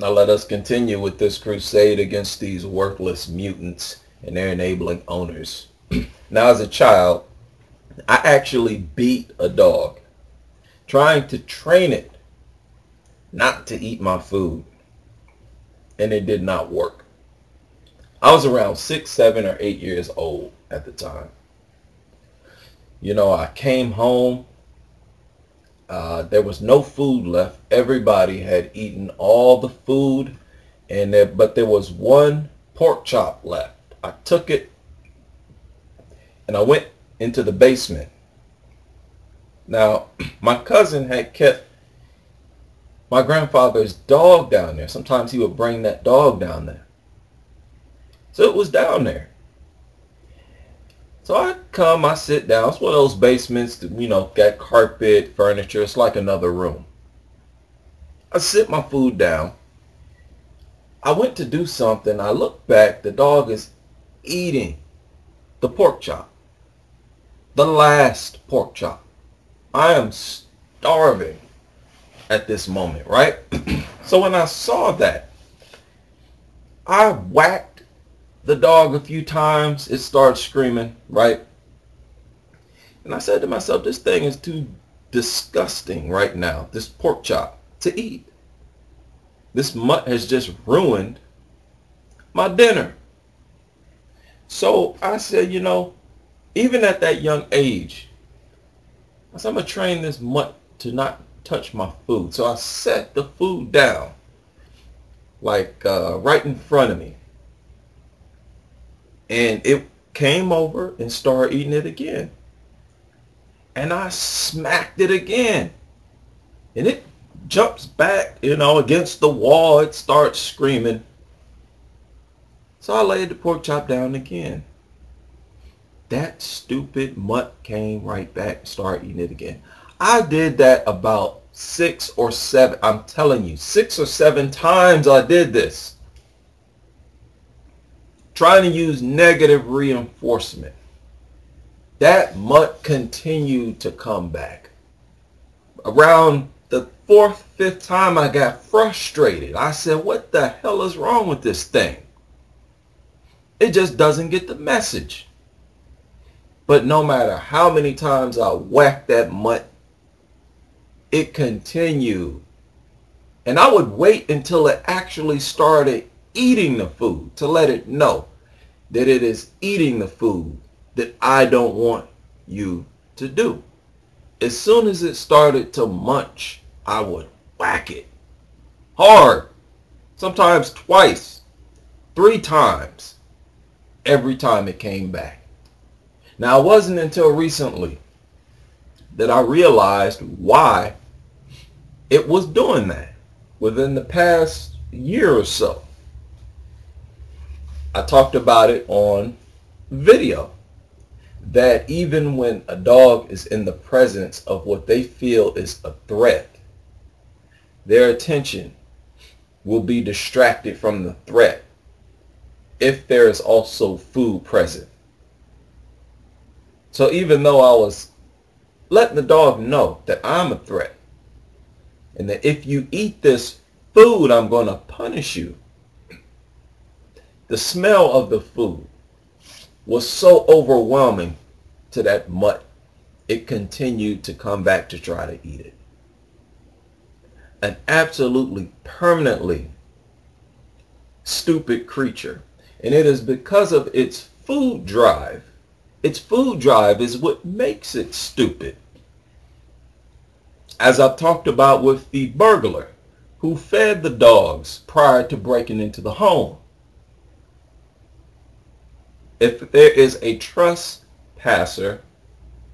Now let us continue with this crusade against these worthless mutants and their enabling owners. Now as a child, I actually beat a dog, trying to train it not to eat my food, and it did not work. I was around 6, 7, or 8 years old at the time. I came home. There was no food left. Everybody had eaten all the food, but there was one pork chop left. I took it and I went into the basement. Now, my cousin had kept my grandfather's dog down there. Sometimes he would bring that dog down there. So it was down there. So I sit down. It's one of those basements that, got carpet, furniture. It's like another room. I sit my food down. I went to do something. I look back. The dog is eating the pork chop. The last pork chop. I am starving at this moment, right? So when I saw that, I whacked the dog a few times. It started screaming, right? And I said to myself, this thing is too disgusting right now, this pork chop, to eat. This mutt has just ruined my dinner. So I said, even at that young age, I said, I'm going to train this mutt to not touch my food. So I set the food down, like right in front of me. And it came over and started eating it again. And I smacked it again. And it jumps back, against the wall. It starts screaming. So I laid the pork chop down again. That stupid mutt came right back and started eating it again. I did that about 6 or 7. I'm telling you, 6 or 7 times I did this. Trying to use negative reinforcement. That mutt continued to come back. Around the 4th, 5th time I got frustrated. I said, what the hell is wrong with this thing? It just doesn't get the message. But no matter how many times I whacked that mutt, it continued. And I would wait until it actually started eating the food to let it know that it is eating the food that I don't want you to do. As soon as it started to munch, I would whack it hard, sometimes twice, 3 times, every time it came back. Now, it wasn't until recently that I realized why it was doing that. Within the past year or so, I talked about it on video, that even when a dog is in the presence of what they feel is a threat, their attention will be distracted from the threat if there is also food present. So even though I was letting the dog know that I'm a threat, and that if you eat this food, I'm going to punish you, the smell of the food was so overwhelming to that mutt, it continued to come back to try to eat it. An absolutely permanently stupid creature. And it is because of its food drive. Its food drive is what makes it stupid. As I've talked about with the burglar who fed the dogs prior to breaking into the home. If there is a trespasser,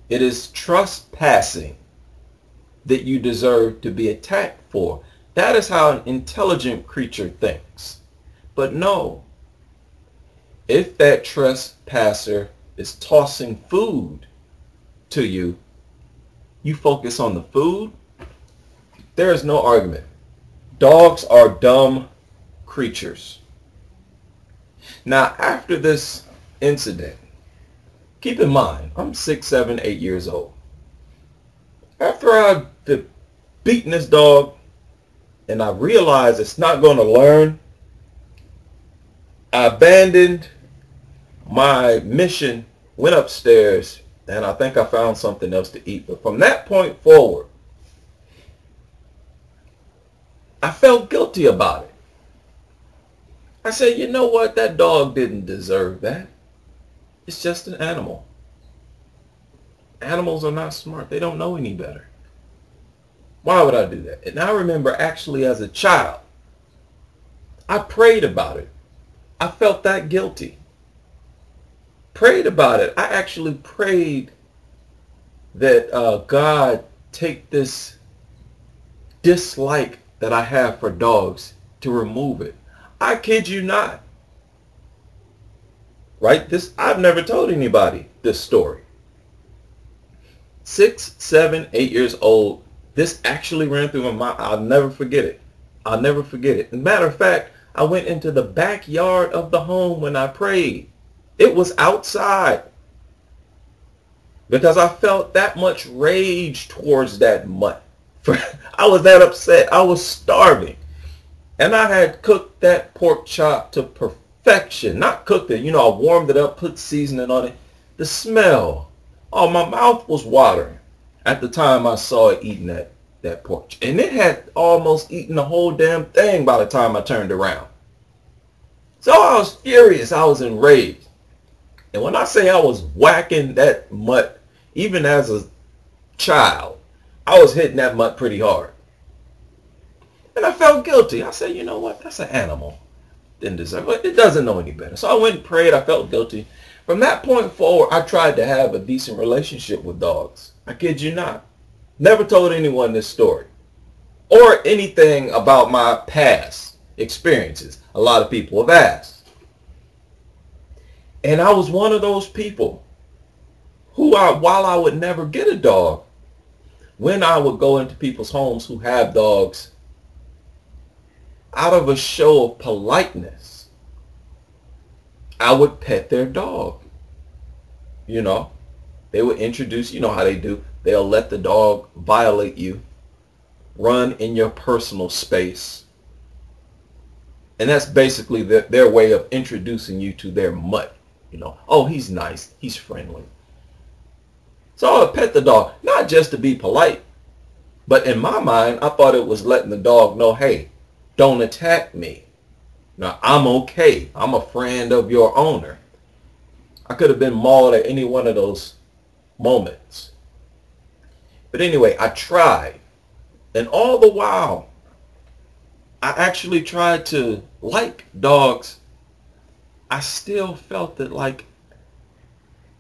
it is trespassing that you deserve to be attacked for. That is how an intelligent creature thinks. But no, if that trespasser is tossing food to you, you focus on the food, there is no argument. Dogs are dumb creatures. Now, after this incident, keep in mind, I'm 6, 7, 8 years old. After I've beaten this dog and I realized it's not going to learn, I abandoned my mission, went upstairs, and I think I found something else to eat. But from that point forward, I felt guilty about it. I said, you know what? That dog didn't deserve that. It's just an animal. Animals are not smart. They don't know any better. Why would I do that? And I remember actually as a child, I prayed about it. I felt that guilty. Prayed about it. I actually prayed that God take this dislike that I have for dogs to remove it. I kid you not. Right? I've never told anybody this story. 6, 7, 8 years old, this actually ran through my mind. I'll never forget it. I'll never forget it. As a matter of fact, I went into the backyard of the home when I prayed. It was outside because I felt that much rage towards that mutt. I was that upset. I was starving. And I had cooked that pork chop to perfection. Not cooked it. I warmed it up, put seasoning on it. The smell. Oh, my mouth was watering at the time I saw it eating that pork. And it had almost eaten the whole damn thing by the time I turned around. So I was furious. I was enraged. And when I say I was whacking that mutt, even as a child, I was hitting that mutt pretty hard. And I felt guilty. I said, you know what? That's an animal. Didn't deserve it. It doesn't know any better. So I went and prayed. I felt guilty. From that point forward, I tried to have a decent relationship with dogs. I kid you not. Never told anyone this story or anything about my past experiences. A lot of people have asked. And I was one of those people who, while I would never get a dog, when I would go into people's homes who have dogs, out of a show of politeness, I would pet their dog. They would introduce, how they do. They'll let the dog violate you, run in your personal space. And that's basically their way of introducing you to their mutt. Oh, he's nice. He's friendly. So I would pet the dog, not just to be polite, but in my mind, I thought it was letting the dog know, hey, don't attack me. Now, I'm okay. I'm a friend of your owner. I could have been mauled at any one of those moments. But anyway, I tried. And all the while, I actually tried to like dogs. I still felt that,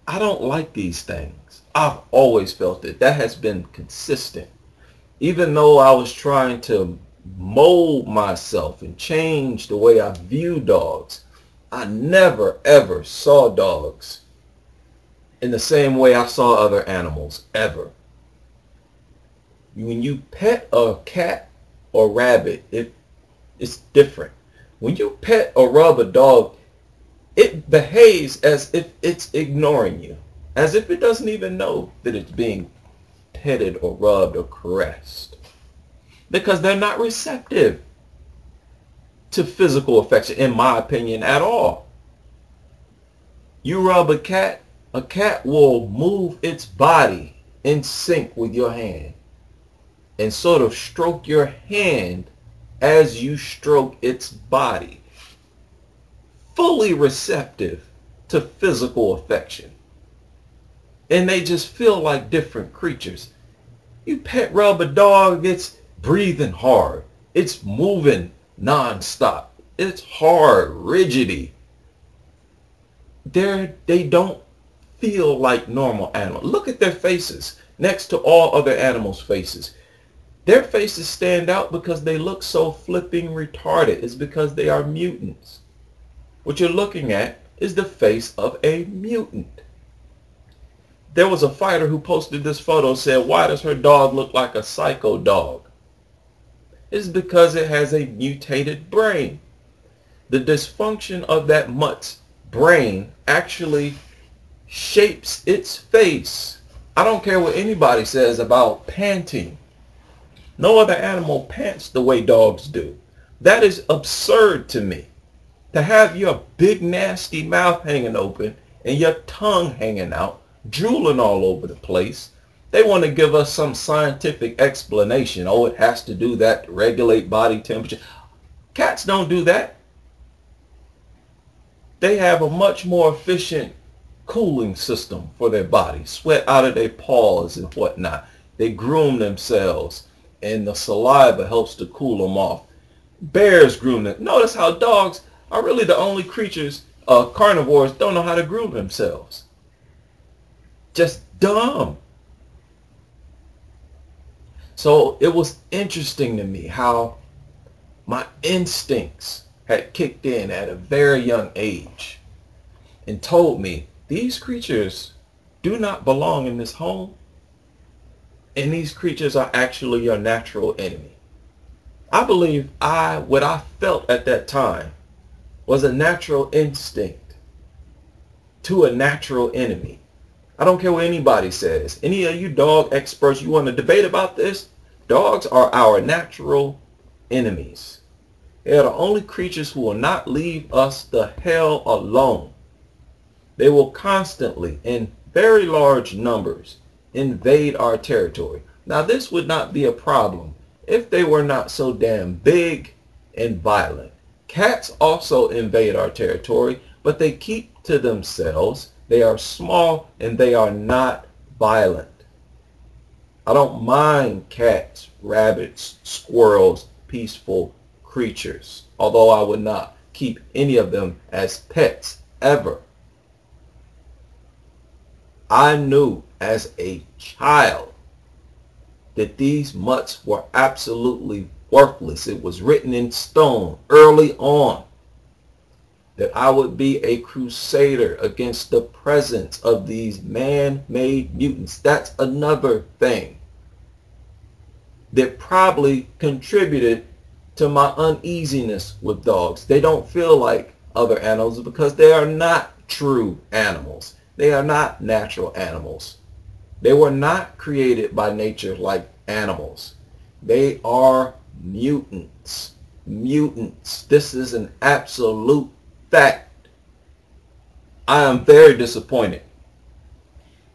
I don't like these things. I've always felt it. That has been consistent. Even though I was trying to mold myself and change the way I view dogs, I never ever saw dogs in the same way I saw other animals, ever. When you pet a cat or rabbit, it's different. When you pet or rub a dog, it behaves as if it's ignoring you, as if it doesn't even know that it's being petted or rubbed or caressed, because they're not receptive to physical affection, in my opinion, at all. You rub a cat will move its body in sync with your hand and sort of stroke your hand as you stroke its body. Fully receptive to physical affection. And they just feel like different creatures. You pet rub a dog, it's breathing hard. It's moving nonstop. It's hard, rigidity. They don't feel like normal animals. Look at their faces next to all other animals' faces. Their faces stand out because they look so flipping retarded. It's because they are mutants. What you're looking at is the face of a mutant. There was a fighter who posted this photo, said, why does her dog look like a psycho dog? It's because it has a mutated brain. The dysfunction of that mutt's brain actually shapes its face. I don't care what anybody says about panting. No other animal pants the way dogs do. That is absurd to me. To have your big nasty mouth hanging open and your tongue hanging out, drooling all over the place. They want to give us some scientific explanation. Oh, it has to do that to regulate body temperature. Cats don't do that. They have a much more efficient cooling system for their bodies. Sweat out of their paws and whatnot. They groom themselves and the saliva helps to cool them off. Bears groom them. Notice how dogs are really the only creatures, carnivores, don't know how to groom themselves. Just dumb. So it was interesting to me how my instincts had kicked in at a very young age and told me these creatures do not belong in this home, and these creatures are actually your natural enemy. I believe what I felt at that time was a natural instinct to a natural enemy. I don't care what anybody says. Any of you dog experts, you want to debate about this? Dogs are our natural enemies. They are the only creatures who will not leave us the hell alone. They will constantly, in very large numbers, invade our territory. Now, this would not be a problem if they were not so damn big and violent. Cats also invade our territory, but they keep to themselves. They are small and they are not violent. I don't mind cats, rabbits, squirrels, peaceful creatures, although I would not keep any of them as pets ever. I knew as a child that these mutts were absolutely worthless. It was written in stone early on that I would be a crusader against the presence of these man-made mutants. That's another thing that probably contributed to my uneasiness with dogs. They don't feel like other animals because they are not true animals. They are not natural animals. They were not created by nature like animals. They are mutants. Mutants. This is an absolute fact. I am very disappointed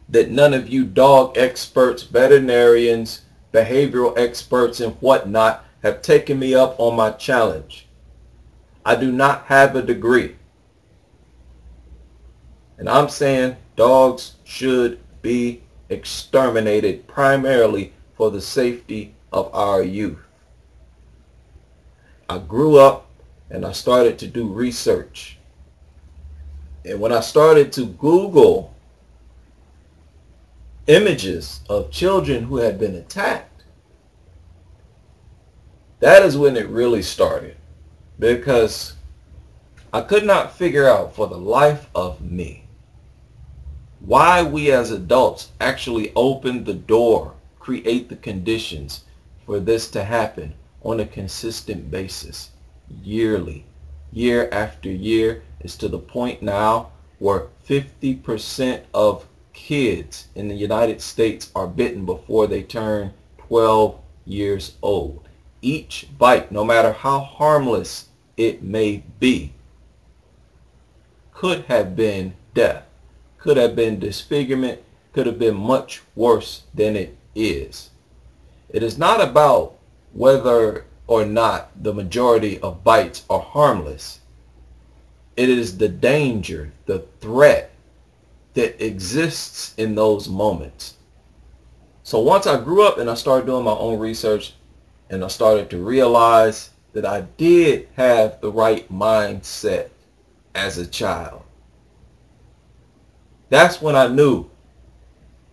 that none of you dog experts, veterinarians, behavioral experts, and whatnot have taken me up on my challenge. I do not have a degree. And I'm saying dogs should be exterminated primarily for the safety of our youth. I grew up and I started to do research. And when I started to Google images of children who had been attacked, that is when it really started. Because I could not figure out for the life of me why we as adults actually open the door, create the conditions for this to happen on a consistent basis, yearly, year after year. It's to the point now where 50% of kids in the United States are bitten before they turn 12 years old. Each bite, no matter how harmless it may be, could have been death, could have been disfigurement, could have been much worse than it is. It is not about whether or not the majority of bites are harmless. It is the danger, the threat that exists in those moments. So once I grew up and I started doing my own research and I started to realize that I did have the right mindset as a child, that's when I knew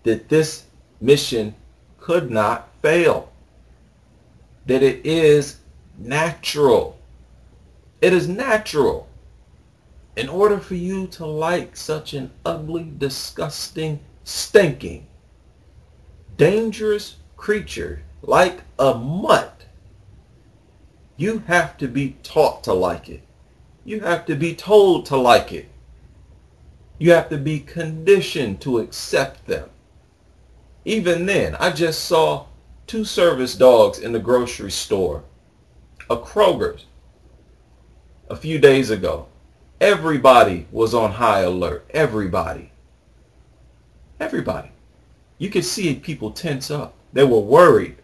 that this mission could not fail. That it is natural. It is natural. In order for you to like such an ugly, disgusting, stinking, dangerous creature like a mutt, you have to be taught to like it. You have to be told to like it. You have to be conditioned to accept them. Even then, I just saw 2 service dogs in the grocery store, a Kroger's, a few days ago. Everybody was on high alert. Everybody. Everybody. You could see people tense up. They were worried.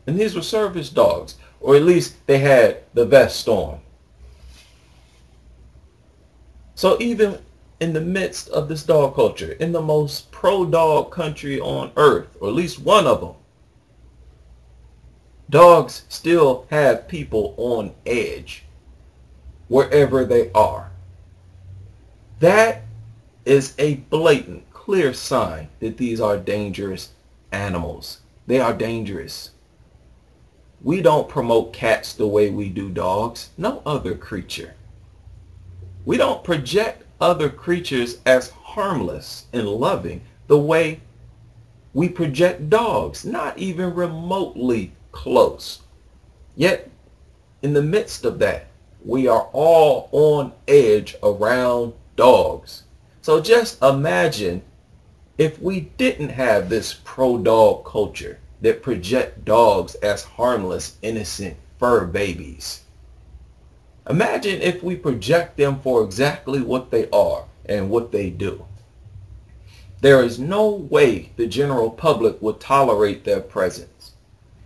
And these were service dogs, or at least they had the vest on. So even in the midst of this dog culture, in the most pro-dog country on earth, or at least one of them, dogs still have people on edge wherever they are. That is a blatant, clear sign that these are dangerous animals. They are dangerous. We don't promote cats the way we do dogs. No other creature. We don't project other creatures as harmless and loving the way we project dogs, not even remotely close. Yet, in the midst of that, we are all on edge around dogs. So just imagine if we didn't have this pro-dog culture that project dogs as harmless, innocent fur babies. Imagine if we project them for exactly what they are and what they do. There is no way the general public would tolerate their presence,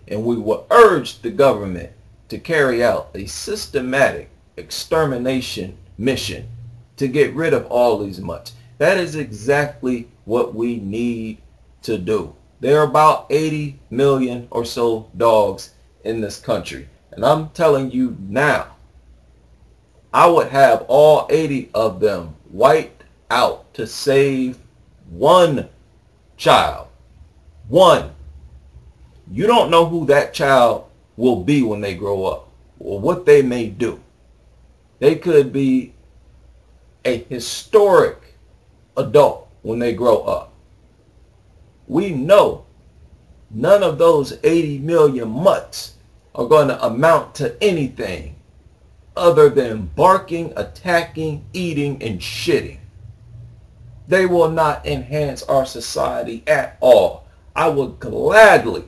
and we will urge the government to carry out a systematic extermination mission to get rid of all these mutts. That is exactly what we need to do. There are about 80 million or so dogs in this country. And I'm telling you now, I would have all 80 of them wiped out to save one child. One. You don't know who that child will be when they grow up, or what they may do. They could be a historic adult when they grow up. We know none of those 80 million mutts are going to amount to anything other than barking, attacking, eating, and shitting. They will not enhance our society at all. I would gladly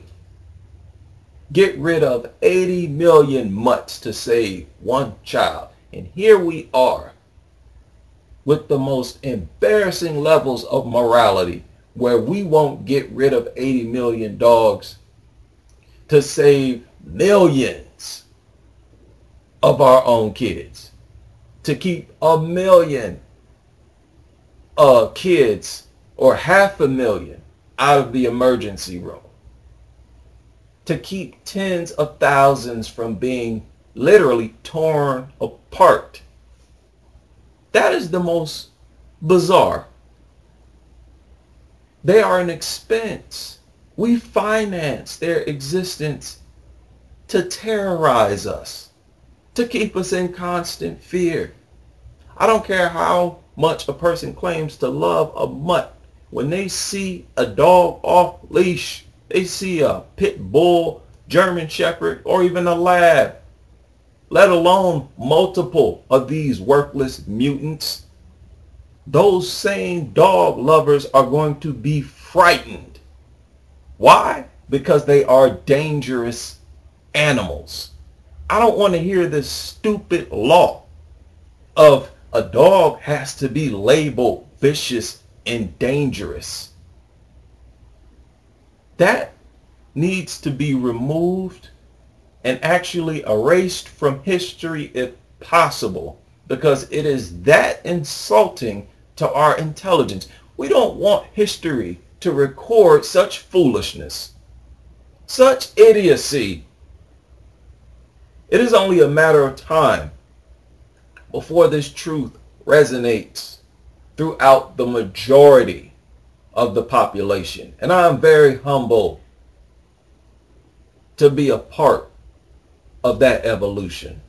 get rid of 80 million mutts to save one child. And here we are with the most embarrassing levels of morality, where we won't get rid of 80 million dogs to save millions of our own kids, to keep 1 million kids or 500,000 out of the emergency room, to keep tens of thousands from being literally torn apart. That is the most bizarre. They are an expense. We finance their existence to terrorize us, to keep us in constant fear. I don't care how much a person claims to love a mutt. When they see a dog off leash, they see a pit bull, German shepherd, or even a lab, let alone multiple of these worthless mutants, those same dog lovers are going to be frightened. Why? Because they are dangerous animals. I don't want to hear this stupid law of a dog has to be labeled vicious and dangerous. That needs to be removed and actually erased from history if possible, because it is that insulting to our intelligence. We don't want history to record such foolishness, such idiocy. It is only a matter of time before this truth resonates throughout the majority of the population. And I am very humbled to be a part of that evolution.